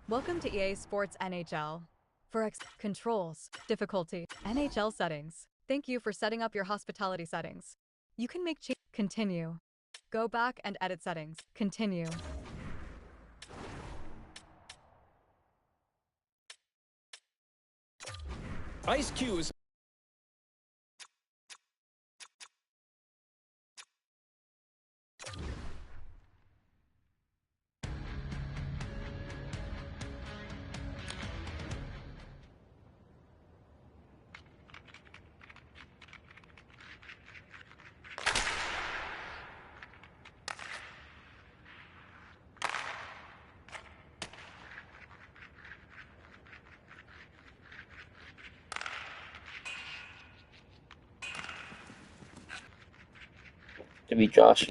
Welcome to EA Sports NHL. For controls, difficulty, NHL settings. Thank you for setting up your hospitality settings. You can make change. Continue. Go back and edit settings. Continue. Ice cues. To be Josh.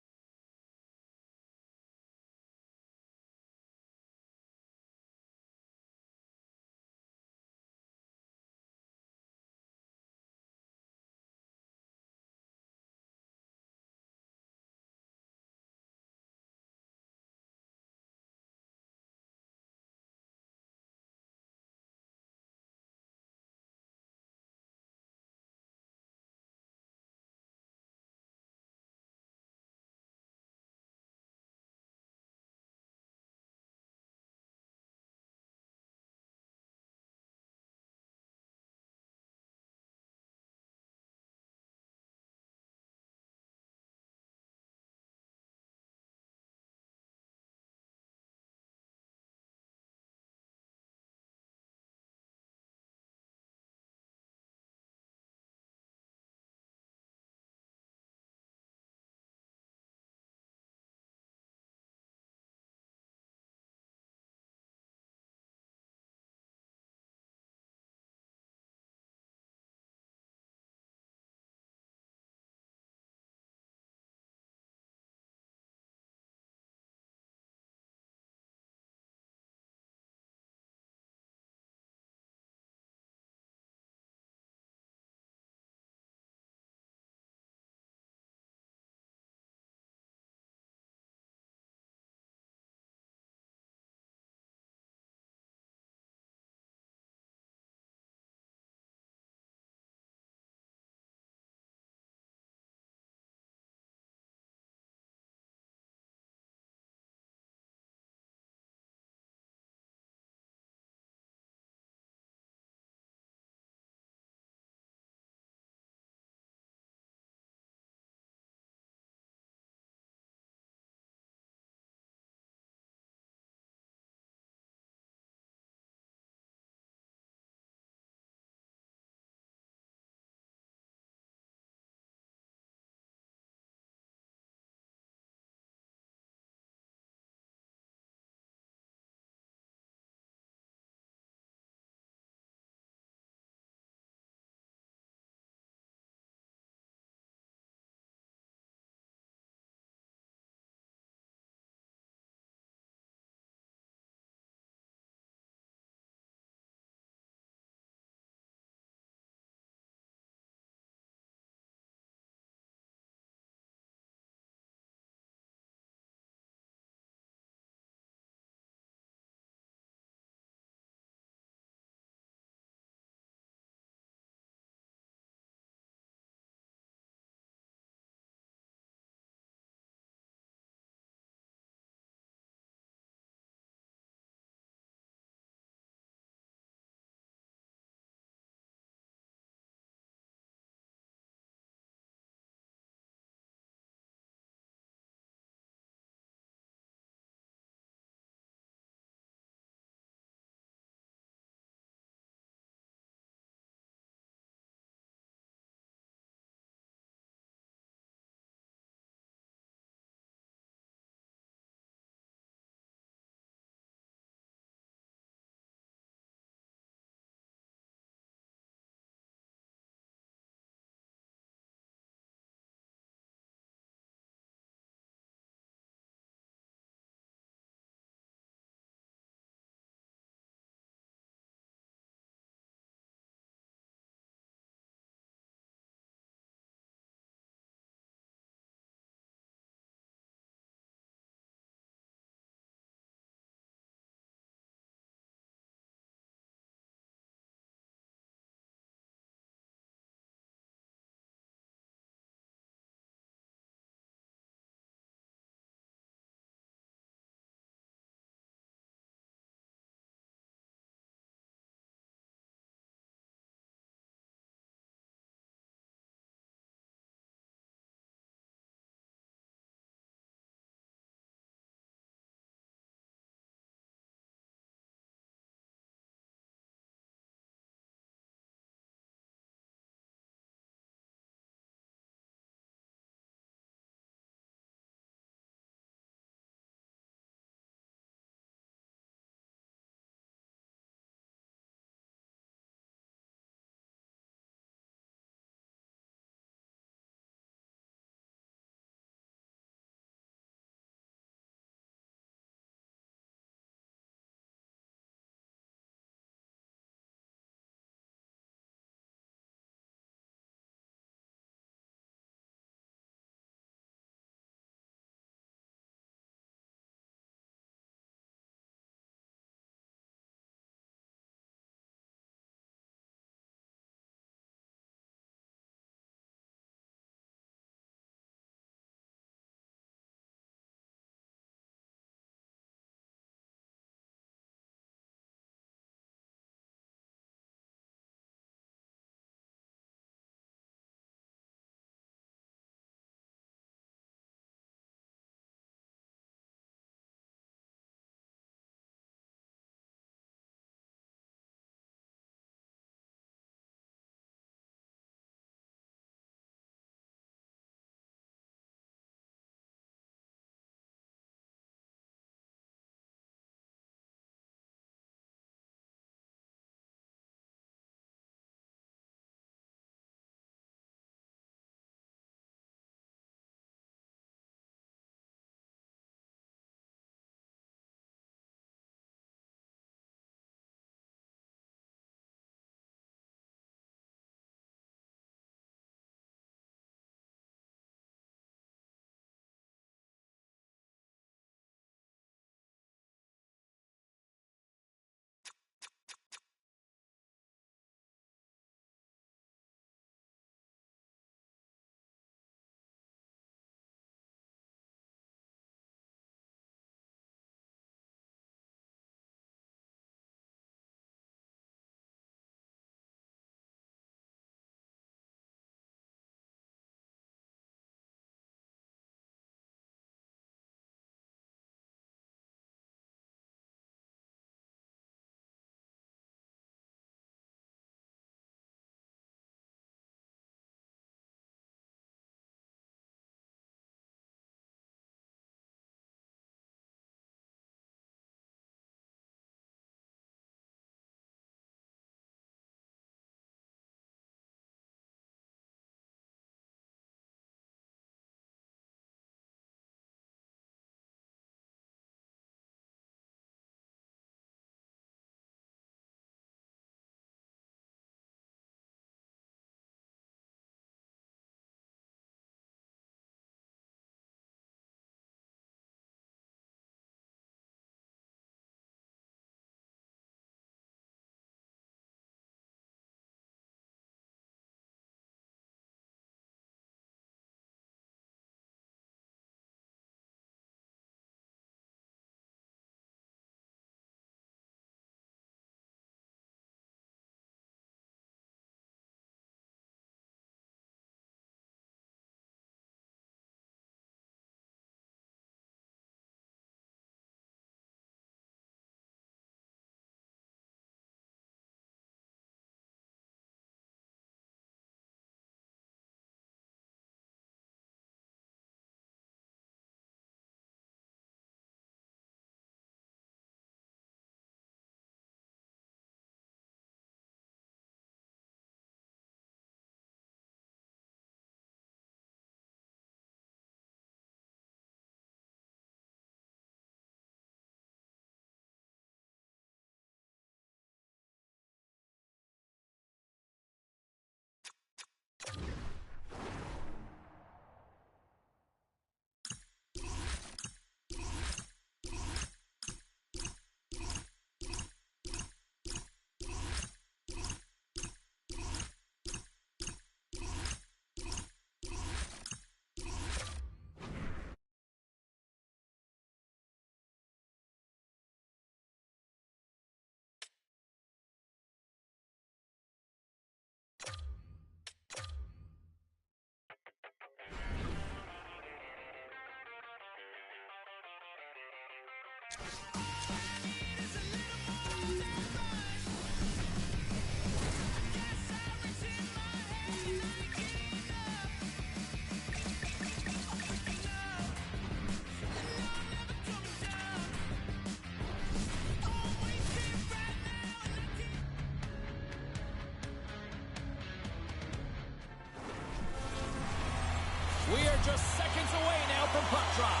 We're just seconds away now from puck drop.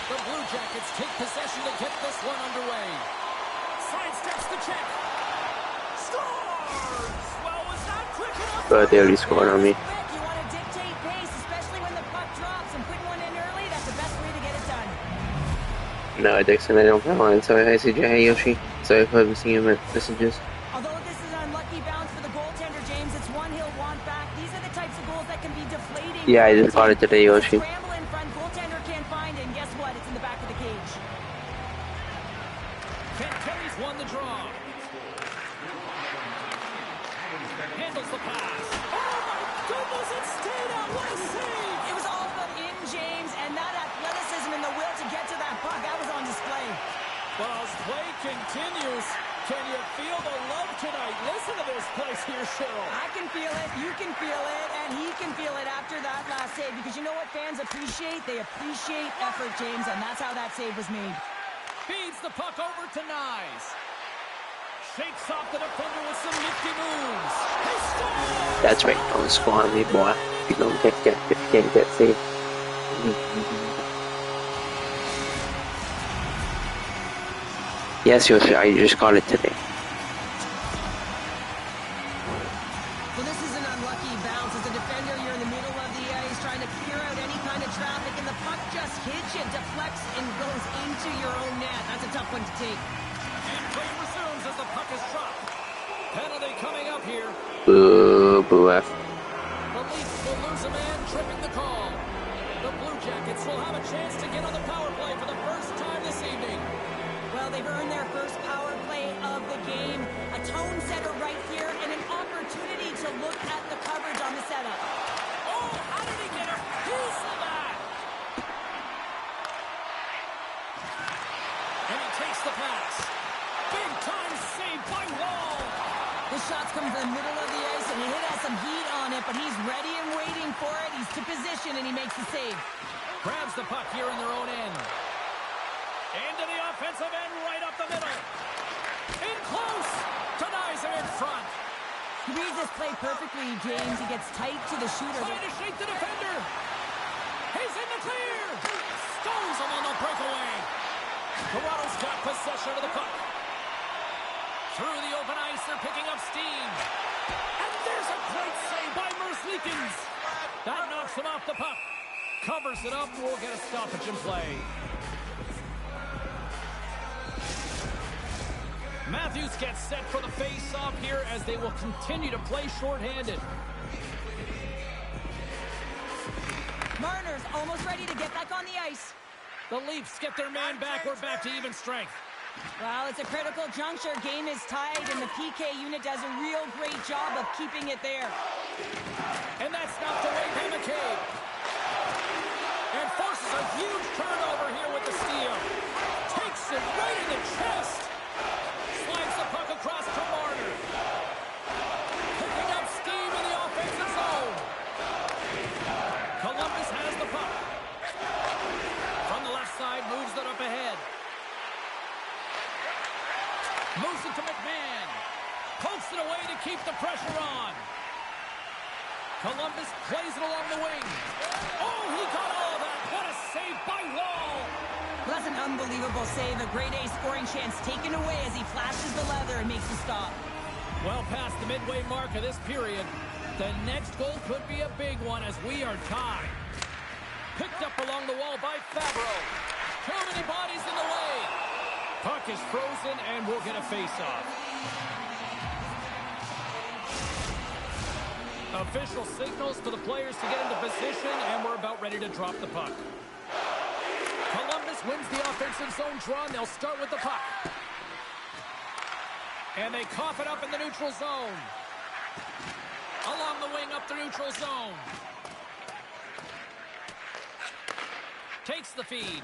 The Blue Jackets take possession to get this one underway. Sidesteps the check. Scores! Well, was that quick enough? But they already scored on me. You want to dictate pace, especially when the puck drops, and putting one in early, that's the best way to get it done. No, Dixon, I don't have one. Sorry, hi CJ, hi Yoshi. Sorry if I haven't seen your messages. Although this is an unlucky bounce for the goaltender, James, it's one he'll want back. These are the types of goals that can be deflating. Yeah, I just got it today, Yoshi. Scramble in front, goaltender can't find it, and guess what? It's in the back of the cage. Kelly's won the draw. Handles the pass. Oh my goodness, it stayed out. What a save! It was all but in, James, and that athleticism and the will to get to that puck, that was on display. Well, as play continues, can you feel the love tonight? Listen to this place here, Cheryl. I can feel it, you can feel it, and he can feel it after that last save, because you know what fans appreciate? They appreciate effort, James, and that's how that save was made. Feeds the puck over to Nyes. Shakes off the defender with some nifty moves. He scores! That's right, don't score on me, boy. If you don't get saved. Yes, Yoshi, I just got it today. Well, this is an unlucky bounce. As a defender, you're in the middle of the ice trying to clear out any kind of traffic, and the puck just hits you, deflects, and goes into your own net. That's a tough one to take. And play resumes as the puck is dropped. Penalty coming up here. Boo, boo F. The Leafs will lose a man, tripping the call. The Blue Jackets will have a chance to get on the power play for the first time this evening. Well, they've earned their first power play of the game. A tone setter right here, and an opportunity to look at the coverage on the setup. Oh, how did he get a piece of that? And he takes the pass. Big time save by Wall. This shot's coming from the middle of the ice, and he has some heat on it, but he's ready and waiting for it. He's to position, and he makes the save. Grabs the puck here in their own end. Into the offensive end, right up the middle. In close. Denies him in front. He reads this play perfectly, James. He gets tight to the shooter. Trying to shake the defender. He's in the clear. Stones him on the breakaway. Toronto's got possession of the puck. Through the open ice, they're picking up steam. And there's a great save by Merzlikins. That knocks him off the puck. Covers it up. We'll get a stoppage in play. Matthews gets set for the face-off here as they will continue to play shorthanded. Marner's almost ready to get back on the ice. The Leafs get their man back. We're back to even strength. Well, it's a critical juncture. Game is tied, and the PK unit does a real great job of keeping it there. And that's knocked away by McCabe. And forces a huge turnover here with the steal. Takes it right in the chest. Slides the puck across to Marner. Picking up steam in the offensive zone. Columbus has the puck. From the left side, moves it up ahead. Moves it to McMahon. Pokes it away to keep the pressure on. Columbus plays it along the wing. Oh, he got all of that. What a save by Wall. Well, that's an unbelievable save. A grade A scoring chance taken away as he flashes the leather and makes the stop. Well past the midway mark of this period. The next goal could be a big one as we are tied. Picked up along the wall by Fabro. Too many bodies in the way. Puck is frozen and we'll get a face-off. Official signals to the players to get into position, and we're about ready to drop the puck. Columbus wins the offensive zone draw, and they'll start with the puck. And they cough it up in the neutral zone. Along the wing up the neutral zone. Takes the feed.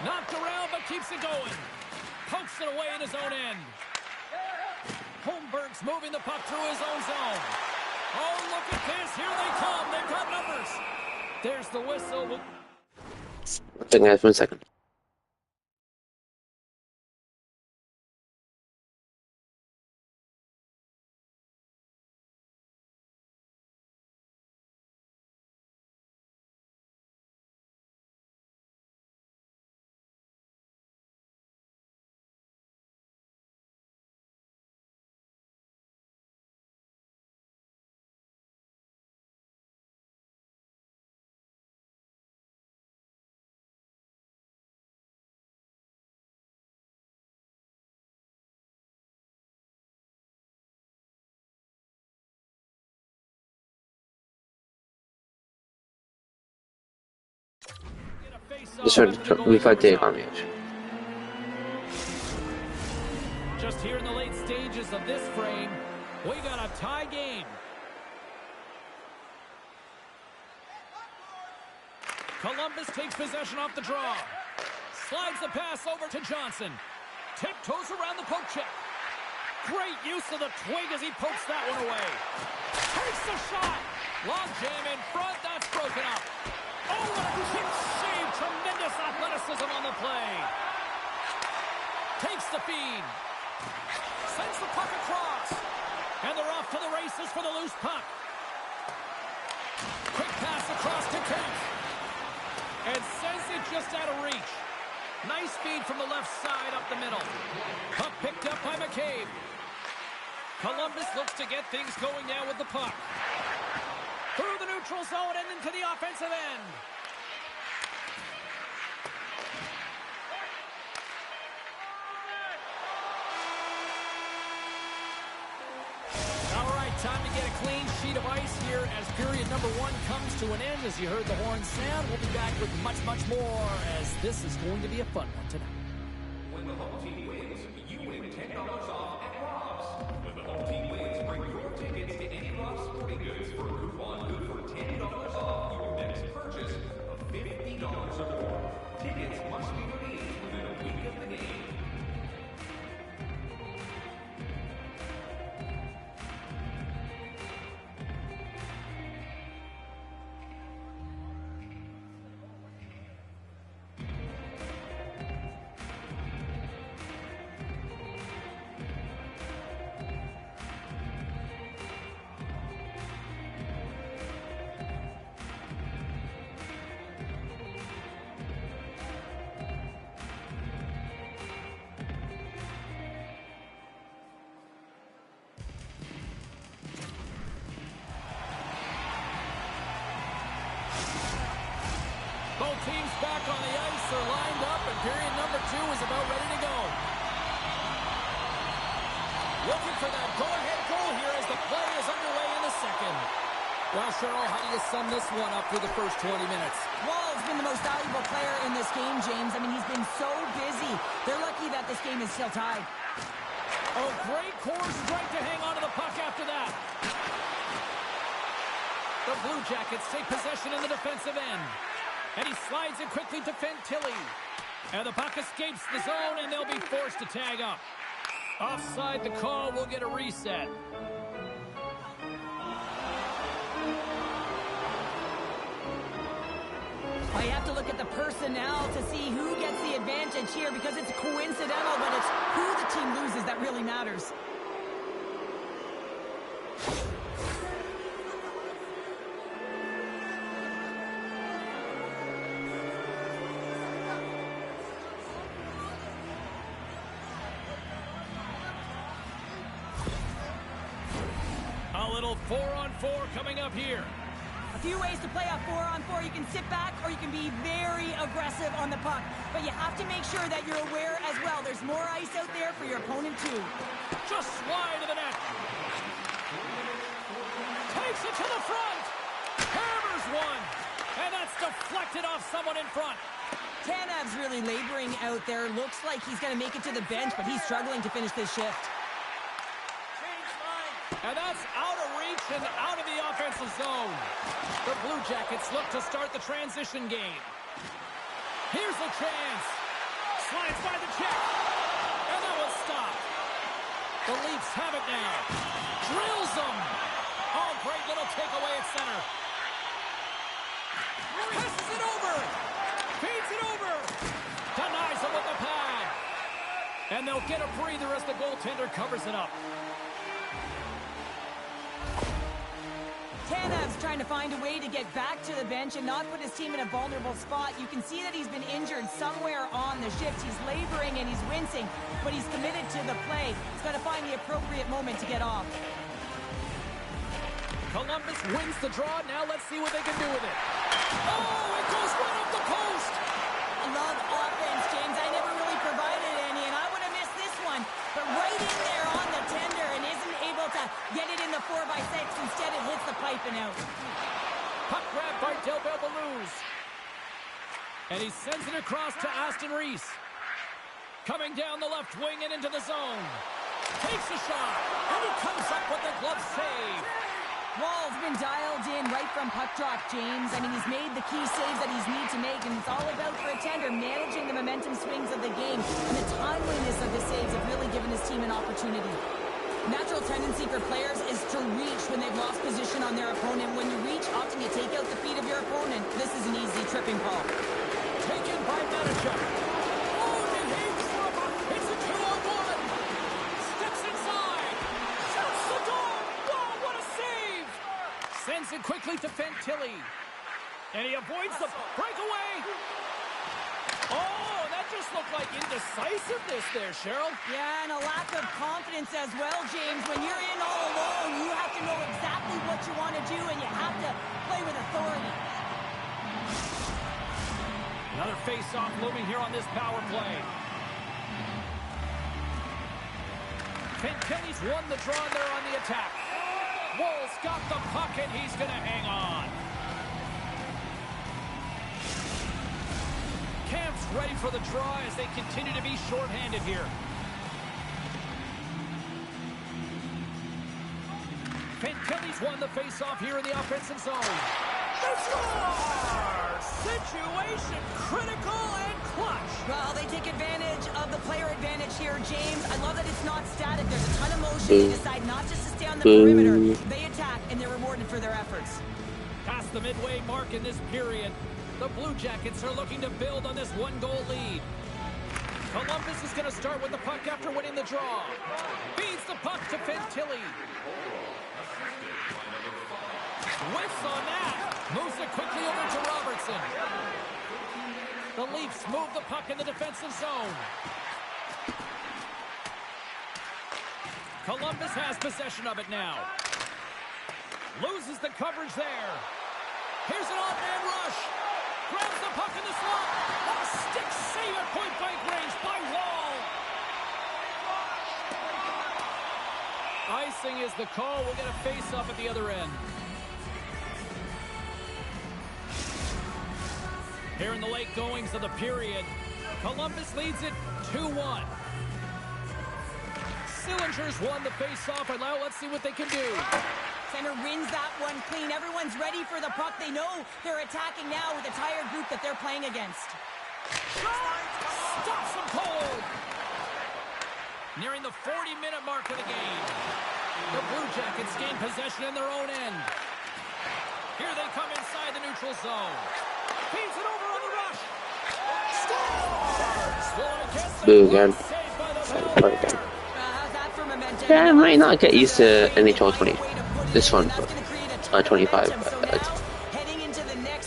Knocked around, but keeps it going. Pokes it away in his own end. Holmberg's moving the puck through his own zone. Oh, look at this. Here they come. They've got numbers. There's the whistle. Hang on, 1 second. 离開地方面去。Just here in the late stages of this frame, we got a tie game. Columbus takes possession off the draw. Slides the pass over to Johnson. Tiptoes around the poke check. Great use of the twig as he pokes that one away. Takes the shot. Long jam in front. That's broken up. Oh, what a kick save. Tremendous athleticism on the play. Takes the feed. Sends the puck across. And they're off to the races for the loose puck. Quick pass across to Kent. And sends it just out of reach. Nice feed from the left side up the middle. Puck picked up by McCabe. Columbus looks to get things going now with the puck. Through the neutral zone and into the offensive end. All right, time to get a clean sheet of ice here as period number 1 comes to an end. As you heard the horn sound, we'll be back with much, much more as this is going to be a fun one tonight. When the home team wins, you win $10 off at Rob's. When the home team wins, bring your tickets to any Rob's Sporting Goods for a coupon good for $10 off your next purchase of $50 or more. Tickets must be redeemed within a week of the game. Both teams back on the ice are lined up, and period number 2 is about ready to go. Looking for that go-ahead goal here as the play is underway in the second. Well, Cheryl, how do you sum this one up through the first 20 minutes? Wall's been the most valuable player in this game, James. I mean, he's been so busy. They're lucky that this game is still tied. Oh, great core strike to hang on to the puck after that. The Blue Jackets take possession in the defensive end. And he slides it quickly to Fantilli. And the puck escapes the zone, and they'll be forced to tag up. Offside the call, will get a reset. Well, you have to look at the personnel to see who gets the advantage here because it's coincidental, but it's who the team loses that really matters. A little 4-on-4 coming up here. A few ways to play a 4-on-4. You can sit back or you can be very aggressive on the puck. But you have to make sure that you're aware as well. There's more ice out there for your opponent too. Just slide to the net. Takes it to the front. Hammers one. And that's deflected off someone in front. Tanev's really laboring out there. Looks like he's going to make it to the bench, but he's struggling to finish this shift. And that's out of reach and out of the offensive zone. The Blue Jackets look to start the transition game. Here's the chance. Slides by the check. And that was stopped. The Leafs have it now. Drills them. Oh, great little takeaway at center. Passes it over. Feeds it over. Denies him with the pad. And they'll get a breather as the goaltender covers it up. Tanev's trying to find a way to get back to the bench and not put his team in a vulnerable spot. You can see that he's been injured somewhere on the shift. He's laboring and he's wincing, but he's committed to the play. He's got to find the appropriate moment to get off. Columbus wins the draw. Now let's see what they can do with it. Oh, it goes right up the post. I love offense, James. I never really provided any, and I would have missed this one. But right in there on the tender and isn't able to get it in the 4x6. Instead, it hits the pipe and out. Puck grab by Del Belbaluz. And he sends it across to Aston Reese. Coming down the left wing and into the zone. Takes a shot, and he comes up with a glove save. Wall's been dialed in right from puck drop, James. I mean, he's made the key saves that he's need to make, and it's all about for a tender managing the momentum swings of the game. And the timeliness of the saves have really given his team an opportunity. Natural tendency for players is to reach when they've lost position on their opponent. When you reach, often you take out the feet of your opponent. This is an easy tripping ball. Taken by Manischek. Oh, he hates Rubber. It's a 2-on-1. Steps inside. Shoots the door. Wow, what a save. Sends it quickly to Fantilli. And he avoids the breakaway. Oh, that just looked like indecisiveness there, Cheryl. Yeah, and a lack of confidence as well, James. When you're in all alone, you have to know exactly what you want to do, and you have to play with authority. Another face-off looming here on this power play. Fantilli's won the draw there on the attack. Wall's got the puck, and he's going to hang on. Camp's ready for the draw as they continue to be shorthanded here. Fantilli's won the face-off here in the offensive zone. They score! Situation critical and clutch. Well, they take advantage of the player advantage here, James. I love that it's not static. There's a ton of motion. They decide not just to stay on the perimeter. They attack, and they're rewarded for their efforts. Past the midway mark in this period, the Blue Jackets are looking to build on this one-goal lead. Columbus is going to start with the puck after winning the draw. Feeds the puck to Fantilli. Whiffs on that. Moves it quickly over to Robertson. The Leafs move the puck in the defensive zone. Columbus has possession of it now. Loses the coverage there. Here's an odd-man rush. Grabs the puck in the slot. A stick save at point-blank range by Wall. Icing is the call. We'll get a face-off at the other end. Here in the late goings of the period, Columbus leads it 2-1. Sillinger's won the face-off, and now let's see what they can do. Center wins that one clean. Everyone's ready for the puck. They know they're attacking now with the tired group that they're playing against. Stops them cold. Nearing the 40-minute mark of the game. The Blue Jackets gain possession in their own end. Here they come inside the neutral zone. Feeds it over on the rush. Scores! Well, I guess Boo again. saved by the Okay. How's that for momentum? Yeah, I might not get used to NHL 20. This one, 25.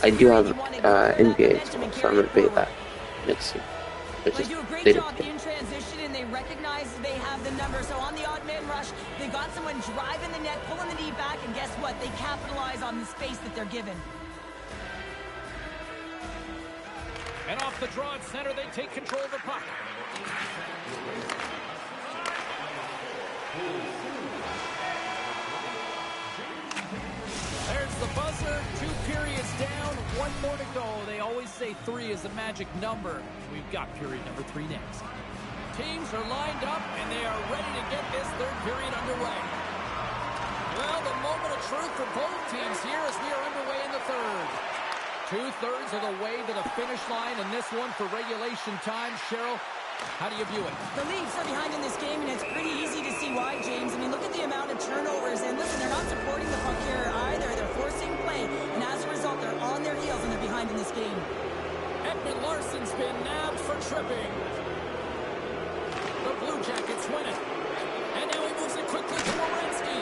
I do have NBA, so I'm going to pay that next year. They do a great job in transition, and they recognize they have the number. So on the odd man rush, they got someone driving the net, pulling the knee back, and guess what? They capitalize on the space that they're given. And off the draw at center, they take control of the puck. There's the buzzer. 2 periods down. 1 more to go. They always say 3 is the magic number. We've got period number 3 next. Teams are lined up, and they are ready to get this third period underway. Well, the moment of truth for both teams here as we are underway in the third. 2/3 of the way to the finish line, and this one for regulation time. Cheryl, how do you view it? The Leafs are behind in this game, and it's pretty easy to see why, James. I mean, look at the amount of turnovers, and listen, they're not supporting the puck here either. They're forcing play, and as a result, they're on their heels, and they're behind in this game. Edmund Larson's been nabbed for tripping. The Blue Jackets win it. And now he moves it quickly to Werenski.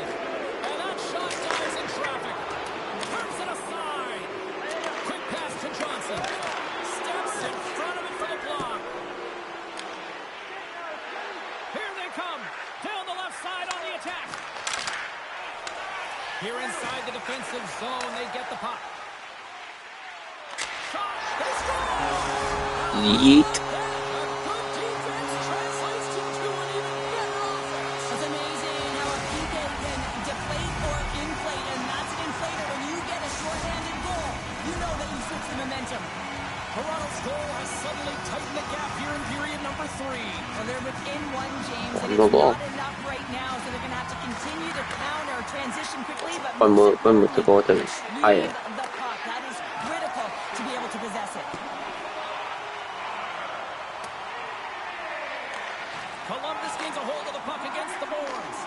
And that shot dies in traffic. Turns it aside. Quick pass to Johnson. Steps in front of it for the block. Here they come. Down the left side on the attack. Here inside the defensive zone, they get the puck. Shot. They score! Yeet. It's amazing how a PK can deflate or inflate, and that's an inflator. When you get a shorthanded goal, you know that you switch the momentum. Toronto scores they're within one, James, and No it's ball. not enough right now, so they're going to have to continue to counter, transition quickly, but One more most to go to importantly, higher. leave the puck. That is critical to be able to possess it. Columbus gains a hold of the puck against the boards.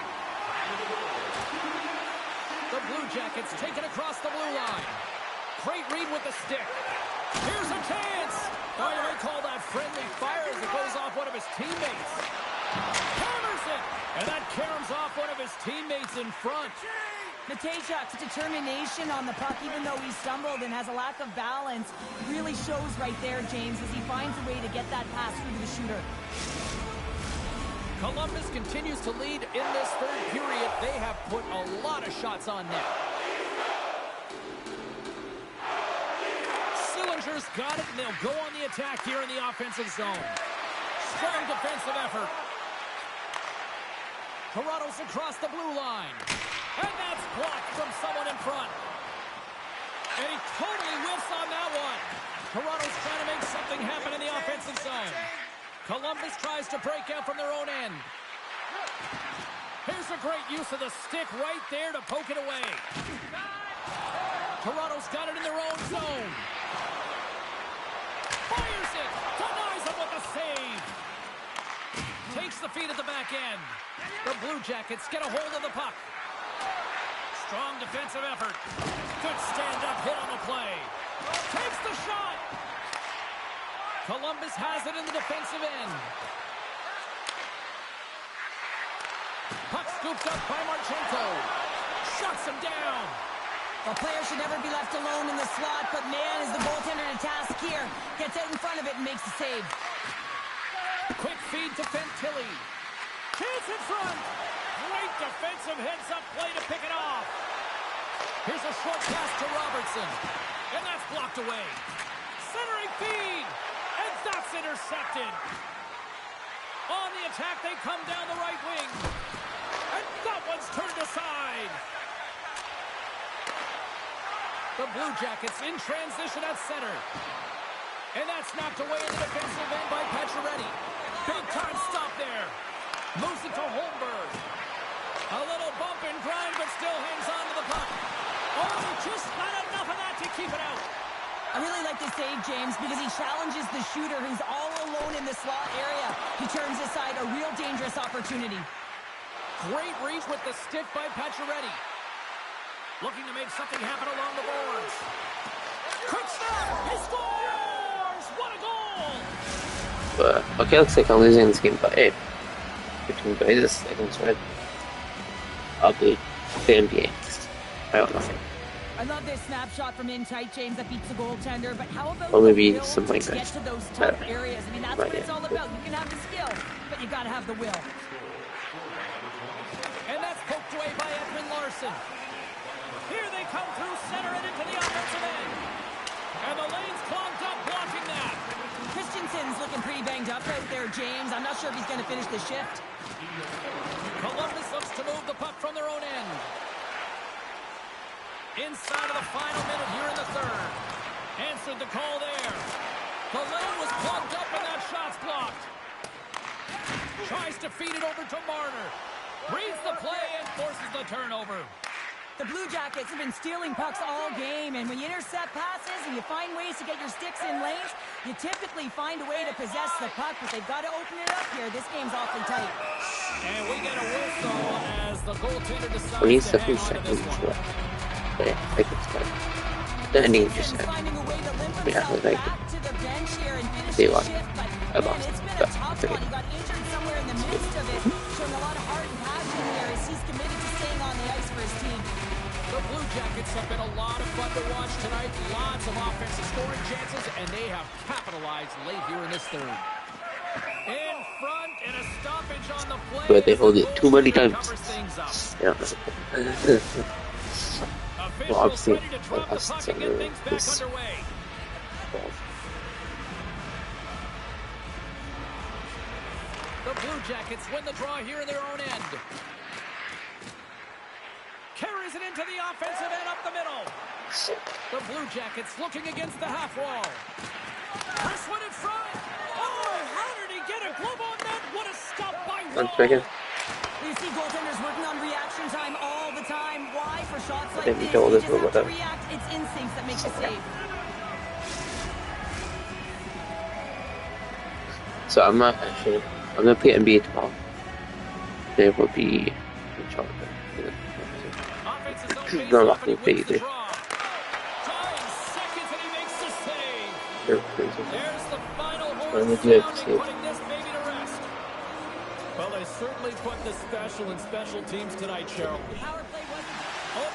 The Blue Jackets take it across the blue line. Great read with the stick. Here's a chance. Oh, you may call that friendly fire as it goes off one of his teammates. Hammers it. And that caroms off one of his teammates in front. Matejchuk's determination on the puck, even though he stumbled and has a lack of balance, really shows right there, James, as he finds a way to get that pass through to the shooter. Columbus continues to lead in this third period. They have put a lot of shots on net. Sillinger's got it, and they'll go on the attack here in the offensive zone. Strong defensive effort. Toronto's across the blue line. And that's blocked from someone in front. And he totally whiffs on that one. Toronto's trying to make something happen in the offensive zone. Columbus tries to break out from their own end. Here's a great use of the stick right there to poke it away. Toronto's got it in their own zone. Fires it. Denies him with a save. Takes the feed at the back end. The Blue Jackets get a hold of the puck. Strong defensive effort. Good stand-up hit on the play. Takes the shot. Columbus has it in the defensive end. Puck scooped up by Marchenko. Shuts him down. The player should never be left alone in the slot, but man, is the goaltender to task here. Gets out in front of it and makes the save. Quick feed to Fantilli. Chance in front. Great defensive heads-up play to pick it off. Here's a short pass to Robertson. And that's blocked away. Centering feed. And that's intercepted. On the attack, they come down the right wing. And that one's turned aside. The Blue Jackets in transition at center. And that's knocked away in the defensive end by Pacioretty. Big time stop there. Moves it to Holmberg. A little bump and grind, but still hangs on to the puck. Oh, just not enough of that to keep it out. I really like this save, James, because he challenges the shooter who's all alone in the slot area. He turns aside a real dangerous opportunity. Great reach with the stick by Pacioretty. Looking to make something happen along the boards. Quick stop! He scores! What a goal! But okay, looks like I'm losing this game by 8. 15 by this seconds, right? I'll be the NBA. I don't know. I love this snapshot from in tight, James, that beats the goaltender, but how about Or maybe the will some like to get that. to those tough Better. areas? I mean, that's Right, what it's yeah. all about. You can have the skill, but you got to have the will. And that's poked away by Edwin Larson. Here they come through center and into the offensive end. And the lane's clogged up, blocking that. Christensen's looking pretty banged up out there, James. I'm not sure if he's going to finish the shift. Columbus looks to move the puck from their own end. Inside of the final minute here in the third. Answered the call there. The lane was plugged up and that shot's blocked. Tries to feed it over to Marner. Reads the play and forces the turnover. The Blue Jackets have been stealing pucks all game, and when you intercept passes and you find ways to get your sticks in lanes, you typically find a way to possess the puck, but they've got to open it up here. This game's awfully tight. And we get a whistle as the goaltender decides 20 to hang on to seconds this one. left. Yeah, I think it's good. The ending just said. Finding a way to limp Yeah, himself like back to the bench here and finish they the won. shift, but I man, lost. it's been a But tough it's one. okay. He got injured somewhere in the midst of it, showing a lot of heart and passion here as he's committed to staying on the ice for his team. The Blue Jackets have been a lot of fun to watch tonight. Lots of offensive scoring chances, and they have capitalized late here in this third. In front, and a stoppage on the play. But they as hold the it too many goaltender times. covers things up. Yeah. Officials obviously, ready to drop the puck and get things back this- underway. The Blue Jackets win the draw here in their own end. Carries it into the offensive end up the middle. The Blue Jackets looking against the half wall. This one in front. Oh, how did he get a glove on that? What a One second. You see goaltenders working on reaction time all the time. Why? For shots like think we this, told you us, just but have to whatever. react. It's instincts that make the save. So I'm not actually. I'm gonna play NBA tomorrow. There will be in charge. Offense's own No, face-off, not and he gonna wins play the either. draw. Dying seconds, and he makes the save. They're crazy. There's the final I'm horn gonna do it. sounding, See. putting this baby to rest. Well, they certainly put the special in special teams tonight, Cheryl. Power play wasn't... Oh,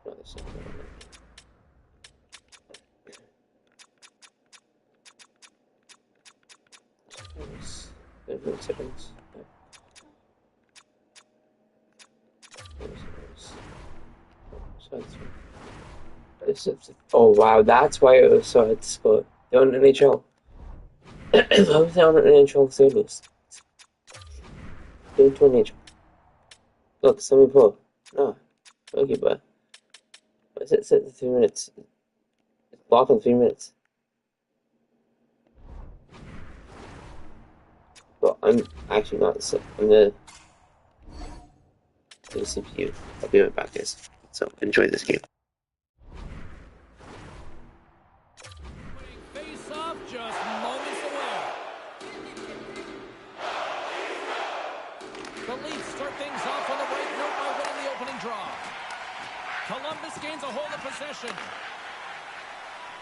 No, that's not gonna work. There's no seconds. Oh wow, that's why it was so hard to score. They're on NHL. How was they on NHL service? They're to NHL. Look, semi-pro. No. Okay, but why is it set to 3 minutes? It's blocked in 3 minutes. Well, I'm actually not set. I'm gonna do the CPU. I'll be right back, guys. So enjoy this game. face-off just moments away. The Leafs start things off on the right note by winning the opening draw. Columbus gains a hold of possession.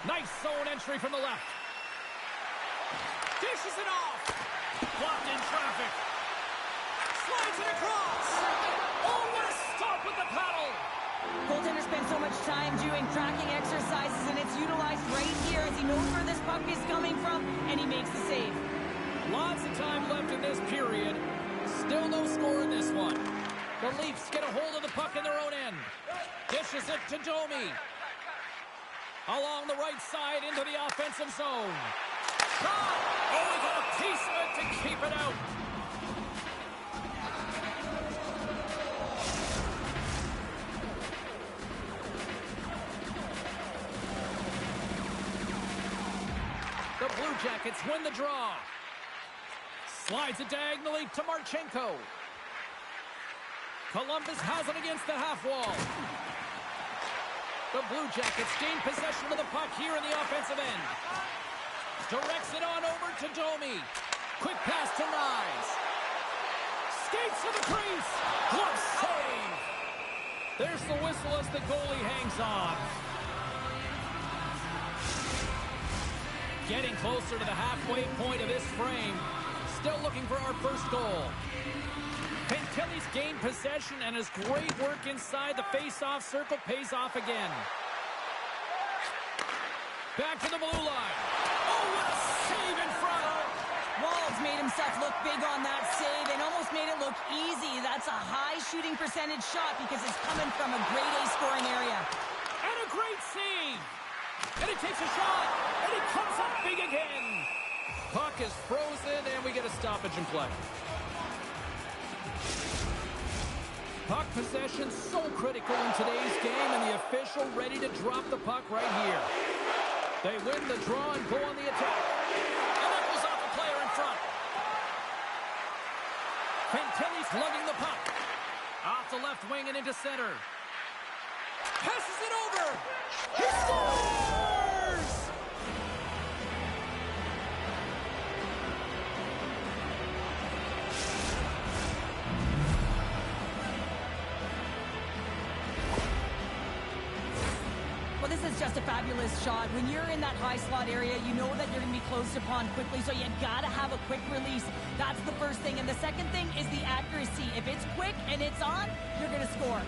Nice zone entry from the left. Dishes it off. Blocked in traffic. Slides it across. Oh, what a stop with the paddle. Goaltender spends so much time doing tracking exercises, and it's utilized right here as he knows where this puck is coming from, and he makes the save. Lots of time left in this period. Still no score in this one. The Leafs get a hold of the puck in their own end. Dishes it to Domi. Along the right side into the offensive zone. Shot! Oh, he got a piece of it to keep it out. The Blue Jackets win the draw. Slides it diagonally to Marchenko. Columbus has it against the half wall. The Blue Jackets gain possession of the puck here in the offensive end. Directs it on over to Domi. Quick pass to Nyes. Skates to the crease. Glove save. There's the whistle as the goalie hangs on. Getting closer to the halfway point of this frame. Still looking for our first goal. Pentilli's gained possession, and his great work inside the face-off circle pays off again. Back to the blue line. Oh, what a save in front. Walls made himself look big on that save and almost made it look easy. That's a high shooting percentage shot because it's coming from a grade A scoring area. And a great save. And he takes a shot. And he comes up big again. Puck is frozen, and we get a stoppage in play. Puck possession so critical in today's game, and the official ready to drop the puck right here. They win the draw and go on the attack. And that goes off a player in front. Fantilli's lugging the puck. Off the left wing and into center. Passes it over. He scores! Well, this is just a fabulous shot. When you're in that high slot area, you know that you're going to be closed upon quickly, so you got to have a quick release. That's the first thing. And the second thing is the accuracy. If it's quick and it's on, you're going to score.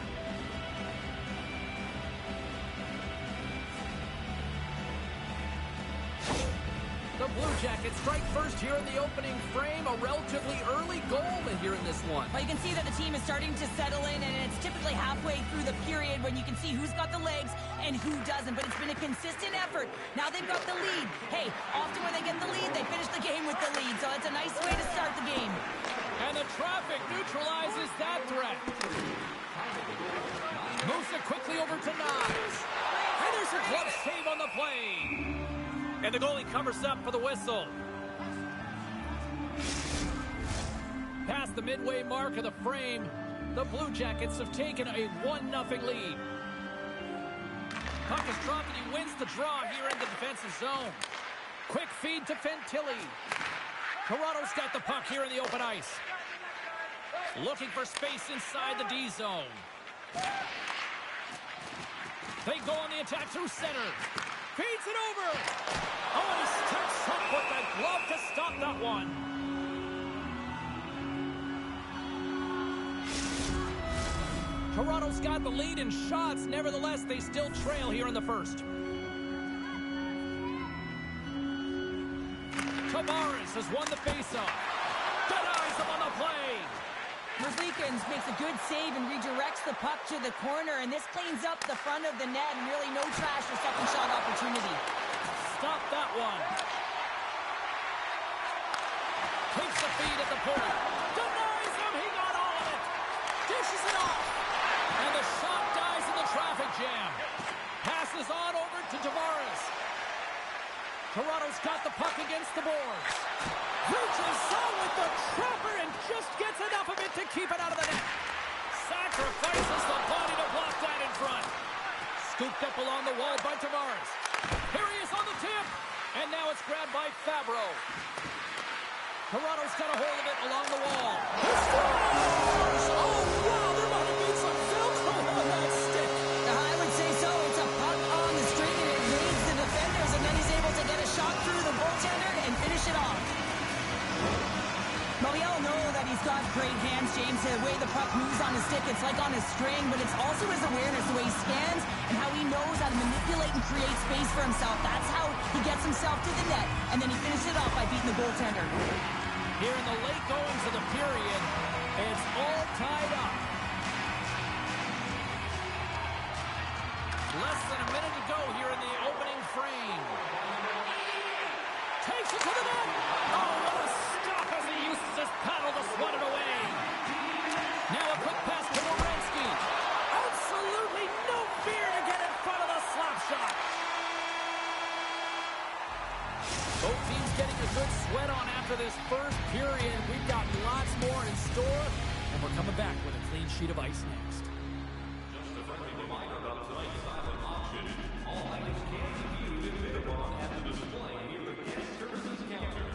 The Blue Jackets strike first here in the opening frame. A relatively early goal here in this one. Well, you can see that the team is starting to settle in, and it's typically halfway through the period when you can see who's got the legs and who doesn't. But it's been a consistent effort. Now they've got the lead. Hey, often when they get the lead, they finish the game with the lead. So it's a nice way to start the game. And the traffic neutralizes that threat. Moves it quickly over to Nyes. And save on the play. And the goalie covers up for the whistle. Past the midway mark of the frame, the Blue Jackets have taken a 1-0 lead. Puck is dropped and he wins the draw here in the defensive zone. Quick feed to Fantilli. Toronto's got the puck here in the open ice. Looking for space inside the D zone. They go on the attack through center. Feeds it over. Oh, and he steps up with that glove to stop that one. Toronto's got the lead in shots. Nevertheless, they still trail here in the first. Tavares has won the faceoff. Denies him on the play. Merzlikins makes a good save and redirects the puck to the corner, and this cleans up the front of the net, and really no trash for second shot opportunity. Stop that one. Takes the feed at the point. Denies him. He got all of it. Dishes it off. And the shot dies in the traffic jam. Passes on over to Tavares. Toronto's got the puck against the boards. Reaches out with the trapper and just gets enough of it to keep it out of the net. Sacrifices the body to block that in front. Scooped up along the wall by Tavares. Here he is on the tip. And now it's grabbed by Fabro. Toronto's got a hold of it along the wall. He scores! Oh, wow, there might have been some Velcro on that stick. I would say so. It's a puck on the string, and it evades the defenders, and then he's able to get a shot through the goaltender and finish it off. Well, we all know that he's got great hands, James. The way the puck moves on his stick, it's like on his string, but it's also his awareness, the way he scans, and how he knows how to manipulate and create space for himself. That's how he gets himself to the net, and then he finishes it off by beating the goaltender. Here in the late goings of the period, it's all tied up. Less than a minute to go here in the opening frame. Takes it to the net. Oh, what a stop as he uses his paddle to swat it away. Now a quick pass to Werenski. Absolutely no fear to get in front of the slap shot. Both teams getting a good sweat on after this first period. We've got lots more in store, and we're coming back with a clean sheet of ice next. Just a friendly reminder about tonight's silent auction. All items can be viewed and bid upon at the display near the guest services counter.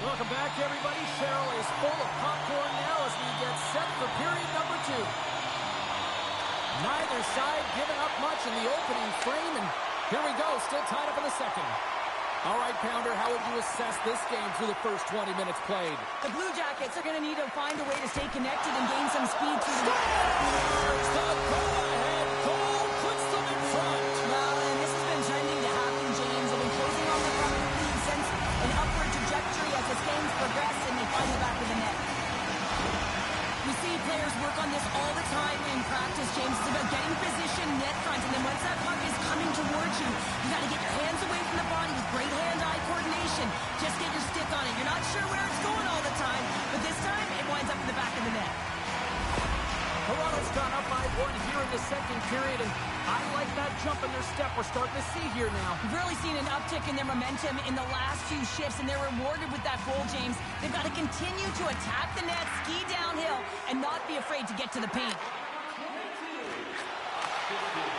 Welcome back, everybody. Cheryl is full of popcorn now as we get set for period number 2. Neither side giving up much in the opening frame, and here we go, still tied up in the second. All right, Pounder, how would you assess this game through the first 20 minutes played? The Blue Jackets are going to need to find a way to stay connected and gain some speed through the Scores the go-ahead goal, puts them in front. Well, and this has been trending to happen, James. They've been closing on the front of the lead since an upward trajectory as this game's progressed, and they find the back of the net. We see players work on this all the time in practice, James. It's about getting position, net front, and then once that puck is coming towards you, you got to get your hands away from the body with great hand-eye coordination. Just get your stick on it. You're not sure where it's going all the time, but this time it winds up in the back of the net. Toronto's gone up by 1 here in the second period, and I like that jump in their step we're starting to see here now. We've really seen an uptick in their momentum in the last few shifts, and they're rewarded with that goal, James. They've got to continue to attack the net, ski downhill, and not be afraid to get to the paint.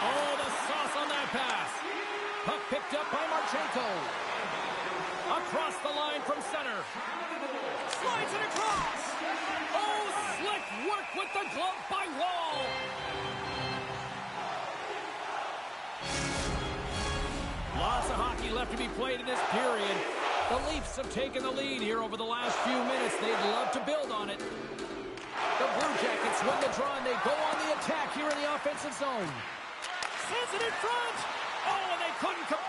Oh, the sauce on that pass. Puck picked up by Marchenko. Across the line from center. Slides it across. Oh, slick work with the glove by Wall. Lots of hockey left to be played in this period. The Leafs have taken the lead here over the last few minutes. They'd love to build on it. The Blue Jackets win the draw, and they go on the attack here in the offensive zone. Sends it in front. Oh, and they couldn't complete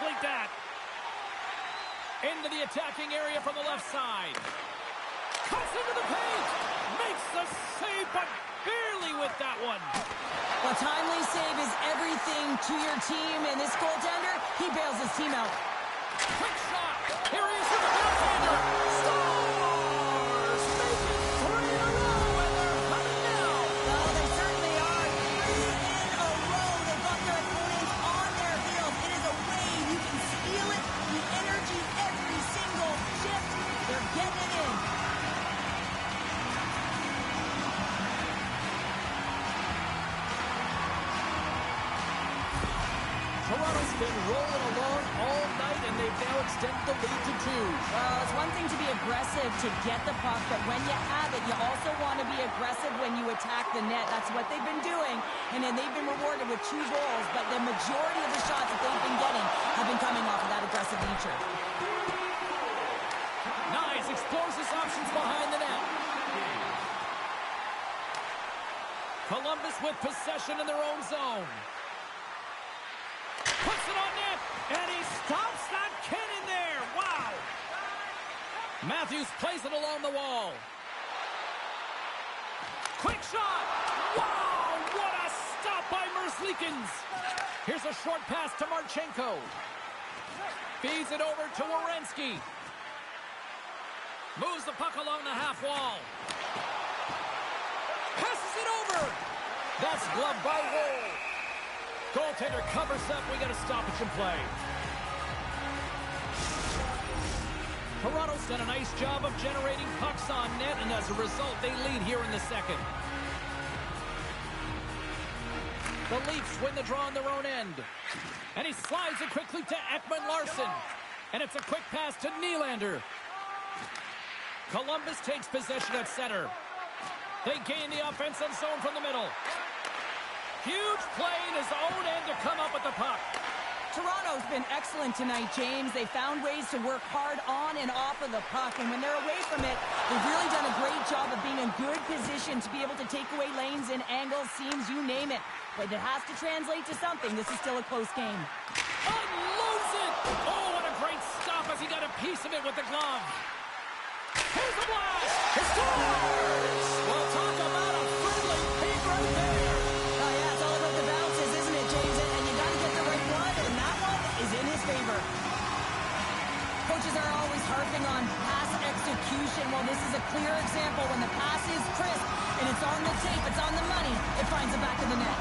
Into the attacking area from the left side. Cuts into the paint. Makes the save, but barely with that one. A timely save is everything to your team, and this goaltender, he bails his team out. Quick shot. Here he is with the backhander. Stars make it 3 in a row, and they're coming now. Well, they certainly are. 3 in a row. They've got their opponents on their heels. It is a wave. You can feel it. The energy every single shift. They're getting it in. Toronto's been rolling along all night, and they've now extended the lead to 2. Well, it's one thing to be aggressive to get the puck, but when you have it, you also want to be aggressive when you attack the net. That's what they've been doing, and then they've been rewarded with 2 goals, but the majority of the shots that they've been getting have been coming off of that aggressive nature. Nice, explores his options behind the net. Columbus with possession in their own zone. Puts it on net, and he stops that kid in there. Wow. Matthews plays it along the wall. Quick shot. Wow, what a stop by Merzlikins. Here's a short pass to Marchenko. Feeds it over to Werenski. Moves the puck along the half wall. Passes it over. That's gloved by Woll. Goaltender covers up. We got a stoppage in play. Toronto's done a nice job of generating pucks on net, and as a result, they lead here in the second. The Leafs win the draw on their own end. And he slides it quickly to Ekman-Larsson. And it's a quick pass to Nylander. Columbus takes possession at center. They gain the offensive zone from the middle. Huge play in his own end to come up with the puck. Toronto's been excellent tonight, James. They found ways to work hard on and off of the puck, and when they're away from it, they've really done a great job of being in good position to be able to take away lanes and angles, seams, you name it. But it has to translate to something. This is still a close game. Unloads it! Oh, what a great stop as he got a piece of it with the glove. Here's the blast! It scores! Well, talk about a friendly peak right there. Oh, yeah, it's all about the bounces, isn't it, James? And you got to get the right one, and that one is in his favor. Coaches are always harping on pass execution. Well, this is a clear example. When the pass is crisp and it's on the tape, it's on the money, it finds the back of the net.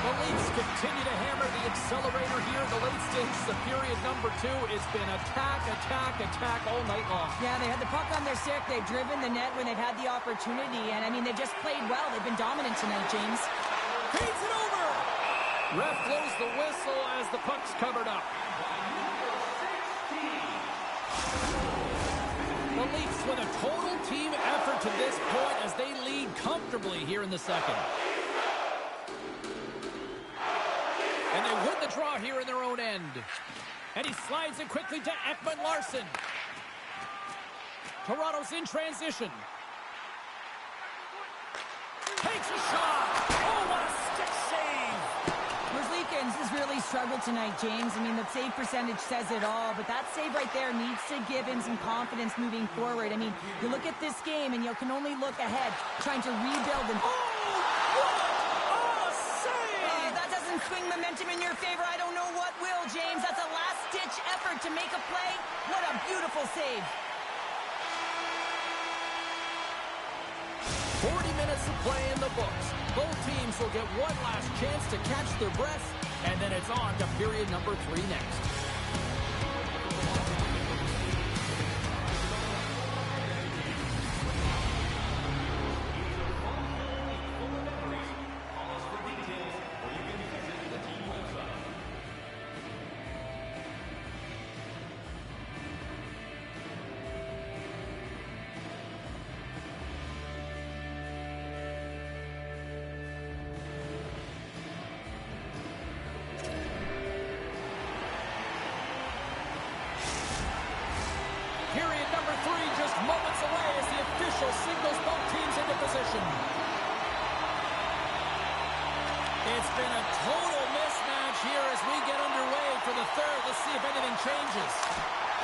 The Leafs continue to hammer the accelerator here in the late stages of period number 2. It's been attack, attack, attack all night long. Yeah, they had the puck on their stick. They've driven the net when they've had the opportunity. And, I mean, they've just played well. They've been dominant tonight, James. Feeds it over! Ref blows the whistle as the puck's covered up. The Leafs with a total team effort to this point as they lead comfortably here in the second. And they win the draw here in their own end. And he slides it quickly to Ekman-Larsson. Toronto's in transition. Takes a shot. Oh, what a stick save. Merzlikins has really struggled tonight, James. I mean, the save percentage says it all, but that save right there needs to give him some confidence moving forward. I mean, you look at this game and you can only look ahead, trying to rebuild and... that doesn't swing momentum in your favor. I don't know what will, James. That's a last-ditch effort to make a play. What a beautiful save. 40 minutes of play in the books. Both teams will get one last chance to catch their breath, and then it's on to period number 3 next. possession. It's been a total mismatch here as we get underway for the third. Let's see if anything changes.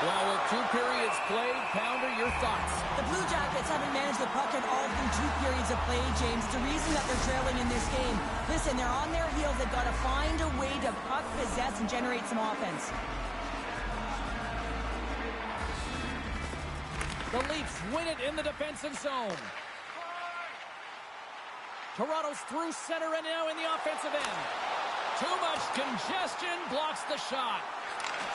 Well, with 2 periods played, Pounder, your thoughts? The Blue Jackets haven't managed the puck at all through 2 periods of play, James. It's a reason that they're trailing in this game. Listen, they're on their heels. They've got to find a way to puck possess and generate some offense. The Leafs win it in the defensive zone. Toronto's through center and now in the offensive end. Too much congestion blocks the shot.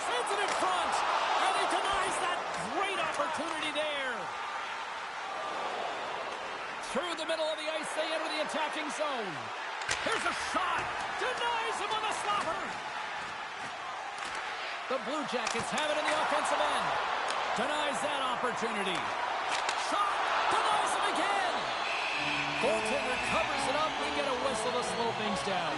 Sends it in front. And he denies that great opportunity there. Through the middle of the ice, they enter the attacking zone. Here's a shot. Denies him on the slapper. The Blue Jackets have it in the offensive end. Denies that opportunity. Shot. Denies him again. Goaltender covers it up. We get a whistle to slow things down.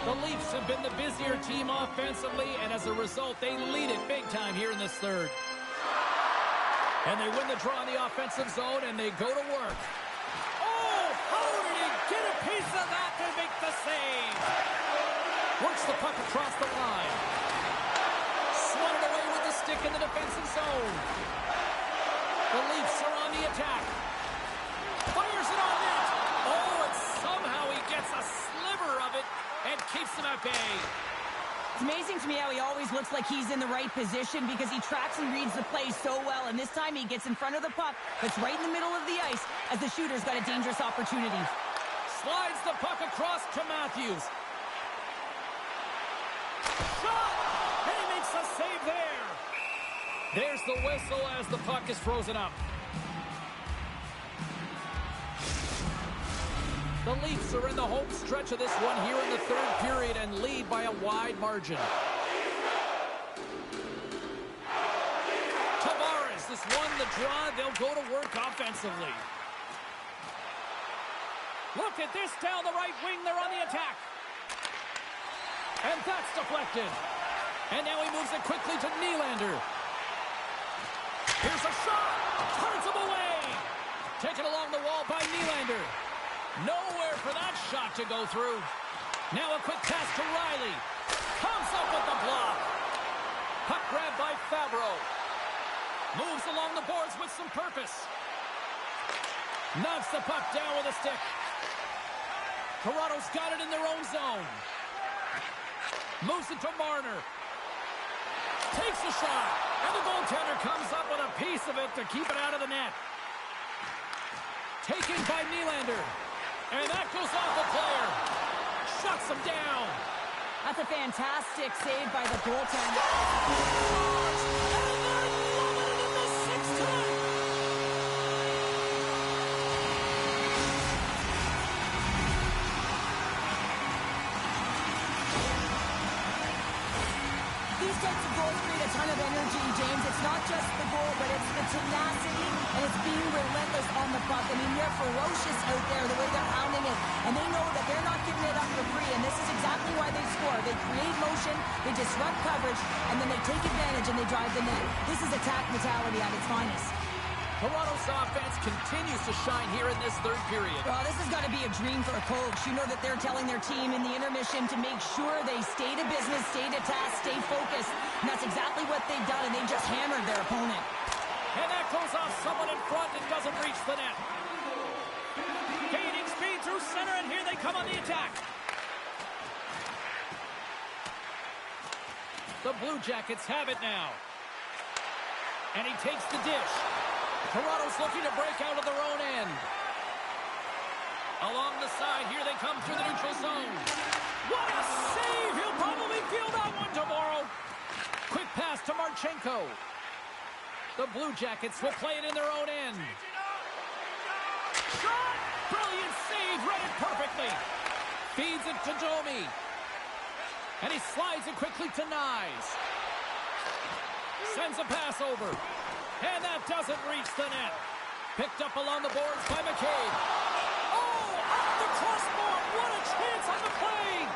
The Leafs have been the busier team offensively, and as a result, they lead it big time here in this third. And they win the draw in the offensive zone, and they go to work. Oh, how did he get a piece of that to make the save? Works the puck across the line. Swatted away with the stick in the defensive zone. The Leafs are on the attack. Fires it on net. Oh, and somehow he gets a sliver of it and keeps him at bay. It's amazing to me how he always looks like he's in the right position because he tracks and reads the play so well. And this time he gets in front of the puck that's right in the middle of the ice as the shooter's got a dangerous opportunity. Slides the puck across to Matthews. Shot! And he makes a save there. There's the whistle as the puck is frozen up. The Leafs are in the home stretch of this one here in the third period and lead by a wide margin. Tavares has won the draw. They'll go to work offensively. Look at this down the right wing. They're on the attack. And that's deflected. And now he moves it quickly to Nylander. Here's a shot. Turns him away. Taken along the wall by Nylander. Nowhere for that shot to go through. Now a quick pass to Riley. Comes up with the block. Puck grabbed by Fabro. Moves along the boards with some purpose. Knocks the puck down with a stick. Toronto's got it in their own zone. Moves it to Marner. Takes a shot. And the goaltender comes up with a piece of it to keep it out of the net. Taken by Nylander. And that goes off the player. Shuts him down. That's a fantastic save by the goaltender. These types of goals create a ton of energy, James. It's not just the goal, but it's the tenacity and it's being relentless on the puck. I mean, they're ferocious out there, the way they're pounding it. And they know that they're not giving it up for free. And this is exactly why they score. They create motion, they disrupt coverage, and then they take advantage and they drive the net. This is attack mentality at its finest. Toronto's offense continues to shine here in this third period. Well, this has got to be a dream for a coach. You know that they're telling their team in the intermission to make sure they stay to business, stay to task, stay focused. And that's exactly what they've done, and they just hammered their opponent. And that goes off someone in front and doesn't reach the net. Gaining speed through center, and here they come on the attack. The Blue Jackets have it now. And he takes the dish. Toronto's looking to break out of their own end. Along the side, here they come through the neutral zone. What a save! He'll probably feel that one tomorrow. Quick pass to Marchenko. The Blue Jackets will play it in their own end. Shot! Brilliant save, read it perfectly. Feeds it to Domi. And he slides it quickly to Nyes. Sends a pass over. And that doesn't reach the net. Picked up along the boards by McCabe. Oh, off the crossbar. What a chance on the play.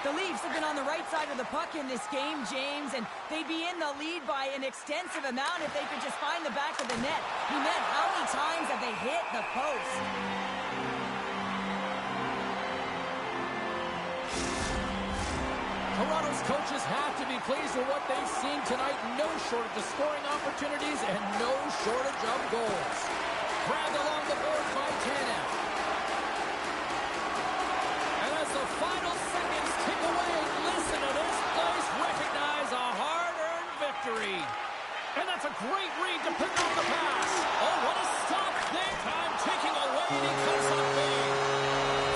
The Leafs have been on the right side of the puck in this game, James, and they'd be in the lead by an extensive amount if they could just find the back of the net. He meant how many times have they hit the post? Toronto's coaches have to be pleased with what they've seen tonight. No shortage of scoring opportunities and no shortage of goals. Grabbed along the boards by Tanev. And as the final seconds tick away, listen to this place recognize a hard-earned victory. And that's a great read to pick up the pass. Oh, what a stop. Big time taking away, and he cuts up big.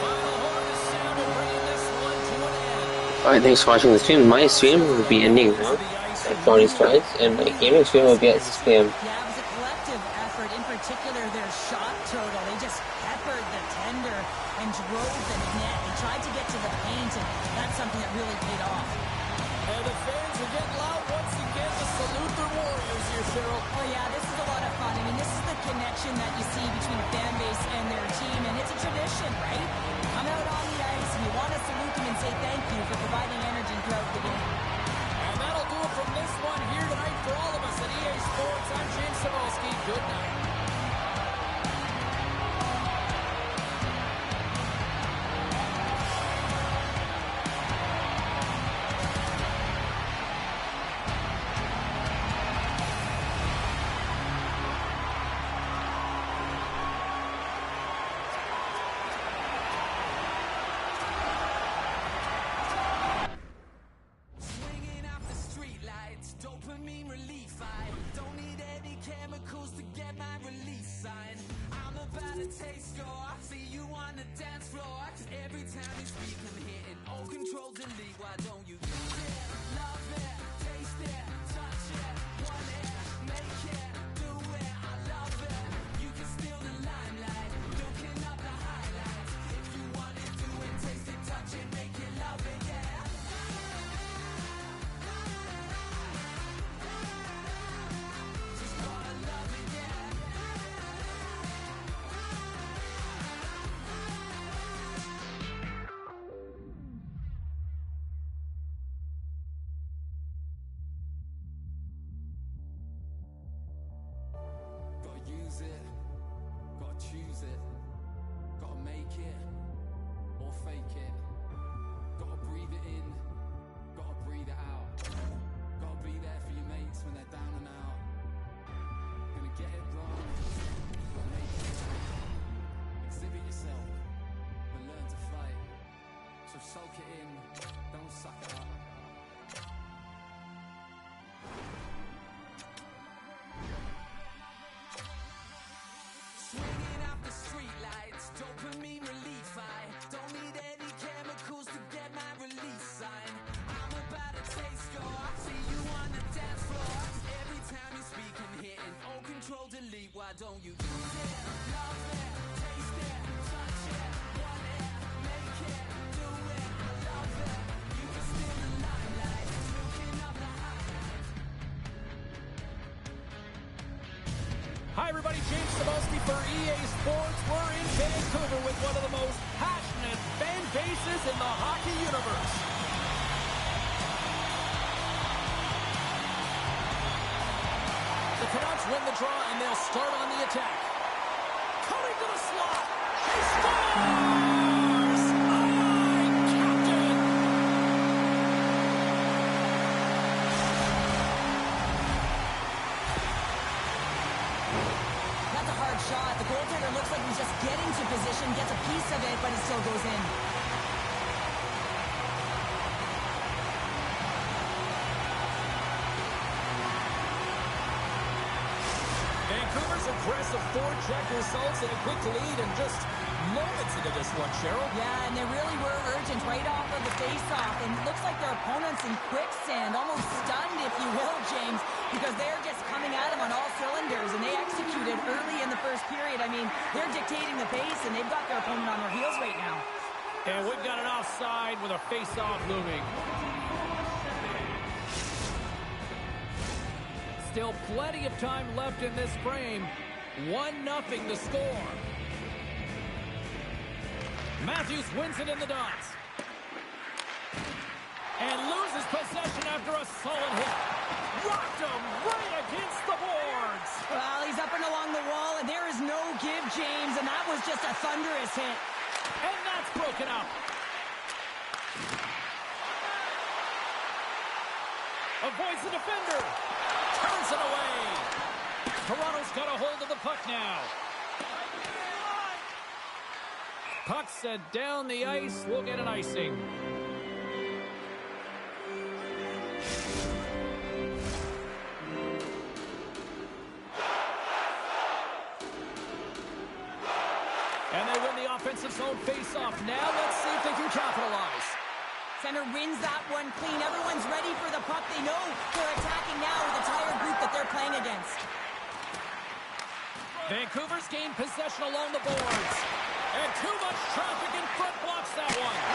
Final horn is sounded, bringing this one to an end. Alright, thanks for watching the stream. My stream will be ending now at 45, and my gaming stream will be at 6 p.m. Yeah, it was a collective effort, in particular their shot total. They just peppered the tender and drove the net. They tried to get to the paint, and that's something that really paid off. And the fans are getting loud once again to salute their Warriors here, Cheryl. Oh yeah, this is a lot of fun. I mean, this is the connection that you see between a fan base and their team, and it's a tradition, right? Come out on the ice, and you want to salute them and say thank you for providing energy throughout the game. And that'll do it from this one here tonight for all of us at EA Sports. I'm James Cebulski. Good night. Swinging off the streetlights, dopamine relief. I don't need any chemicals to get my release sign. I'm about to taste score, see you on the dance floor. 'Cause every time you speak, I'm hitting all control delete. Why don't you use it, love it, taste it, touch it, want it, make it, do it, I love it. You can steal the limelight, looking up the highlights. If you want it, do it, taste it, touch it, make it, love it, yeah. Just wanna love it, yeah. Gotta use it, gotta choose it, gotta make it, or fake it. Gotta breathe it in, gotta breathe it out. Gotta be there for your mates when they're down and out. Gonna get it wrong, gotta make it right. Exhibit yourself, but learn to fight. So soak it in, don't suck it up. Swinging off the streetlights, dopamine relief. I don't need any chemicals to get my release sign. I'm about to taste score, see you on the dance floor. 'Cause every time you speak, I'm hitting all control delete. Why don't you use it, love it, taste it, touch it, want it, make it, do it, I love it. You can steal the limelight, looking up the highlights. Hi, everybody. James Cebulski for EA Sports. We're in Vancouver with one of the most passionate fan bases in the hockey universe. The Canucks win the draw, and they'll start on the attack. Coming to the slot. He scores! Aye, Captain! That's a hard shot. The goaltender looks like he's just getting to position, gets a piece of it, but it still goes in. Vancouver's aggressive forecheck results in a quick lead and just moments into this one, Cheryl. Yeah, and they really were urgent right off of the face-off, and it looks like their opponents in quicksand, almost stunned, if you will, James, because they're just coming at them on all cylinders, and they executed early in the first period. I mean, they're dictating the pace, and they've got their opponent on their heels right now. And we've got an offside with a face-off looming. Still plenty of time left in this frame. 1-0 the score. Matthews wins it in the dots. And loses possession after a solid hit. Rocked him right against the boards. Well, he's up and along the wall, and there is no give, James, and that was just a thunderous hit. And that's broken up. Avoids the defender. Turns it away. Toronto's got a hold of the puck now. Puck set down the ice. We'll get an icing. And they win the offensive zone face-off. Now let's see if they can capitalize. Center wins that one clean. Everyone's ready for the puck. They know they're attacking now with the entire group that they're playing against. Vancouver's gained possession along the boards. And too much traffic in front blocks that one.